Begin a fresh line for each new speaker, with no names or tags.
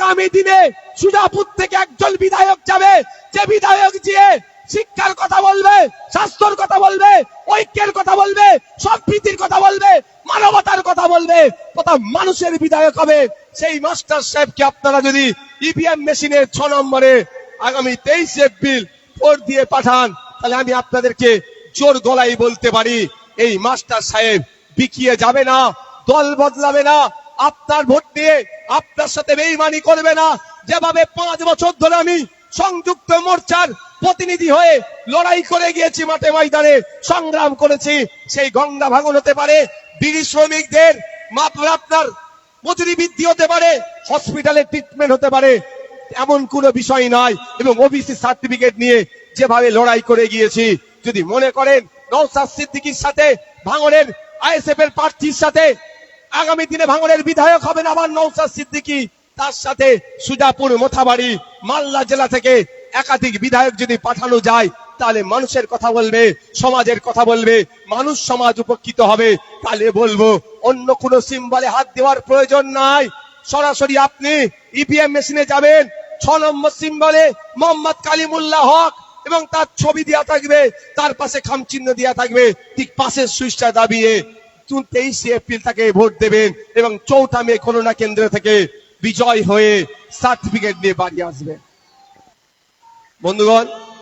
আগামী দিনে সুজাপুর থেকে একজন বিধায়ক যাবে, যে বিধায়ক গিয়ে শিক্ষার কথা বলবে, স্বাস্থ্যর কথা বলবে, ঐক্যের কথা বলবে, সম্প্রীতির কথা বলবে, মানবতার কথা বলবে, তথা মানুষের বিধায়ক হবে। সেই মাস্টার সাহেবকে আপনারা যদি ইভিএম মেশিনের 6 নম্বরে আগামী 23 এপ্রিল ভোট দিয়ে পাঠান, তাহলে আমি আপনাদেরকে জোর গলায় বলতে পারি, এই মাস্টার সাহেব বিকিয়ে যাবে না, দল বদলাবে না, আপনার ভোট নিয়ে আপনার সাথে বেইমানি করবে না। যেভাবে 5 বছর ধরে আমি সংযুক্ত মোর্চার প্রতিনিধি হয়ে লড়াই করে গিয়েছি, মাঠে ময়দানে সংগ্রাম করেছি, সেই গঙ্গা ভাঙন হতে পারে, বিড়ি শ্রমিকদের আপনার মজুরি বৃদ্ধি হতে পারে, হসপিটালে ট্রিটমেন্ট হতে পারে, এমন কোনো বিষয় নয়। এবং ওবিসি সার্টিফিকেট নিয়ে যেভাবে লড়াই করে গিয়েছি, যদি মনে করেন নওশাদ সিদ্দিকীর সাথে ভাঙনের আইএসএফ এর প্রার্থীর সাথে আগামী দিনে ভাঙনের বিধায়ক হবেন আবার নওশাদ সিদ্দিকী, তার সাথে সুজাপুর, মোথাবাড়ি, মালদা জেলা থেকে একাধিক বিধায়ক যদি পাঠানো যায়, তাহলে মানুষের কথা বলবে, সমাজের কথা বলবে, মানুষ সমাজ উপকৃত হবে। তাহলে বলবো অন্য কোনো সিম্বলে হাত দেওয়ার প্রয়োজন নাই, সরাসরি আপনি ইভিএম মেশিনে যাবেন, 6 নম্বর সিম্বলে মোহাম্মদ কালিমুল্লাহ হক এবং তার ছবি দেওয়া থাকবে, তার পাশে খামচিহ্ন দেওয়া থাকবে, ঠিক পাশের সুইচটা দাবিয়ে 23 এপ্রিল তাকে ভোট দেবেন এবং 4 মে খুলনা কেন্দ্র থেকে বিজয় হয়ে সার্টিফিকেট নিয়ে বাড়ি আসবে। বন্ধুগণ,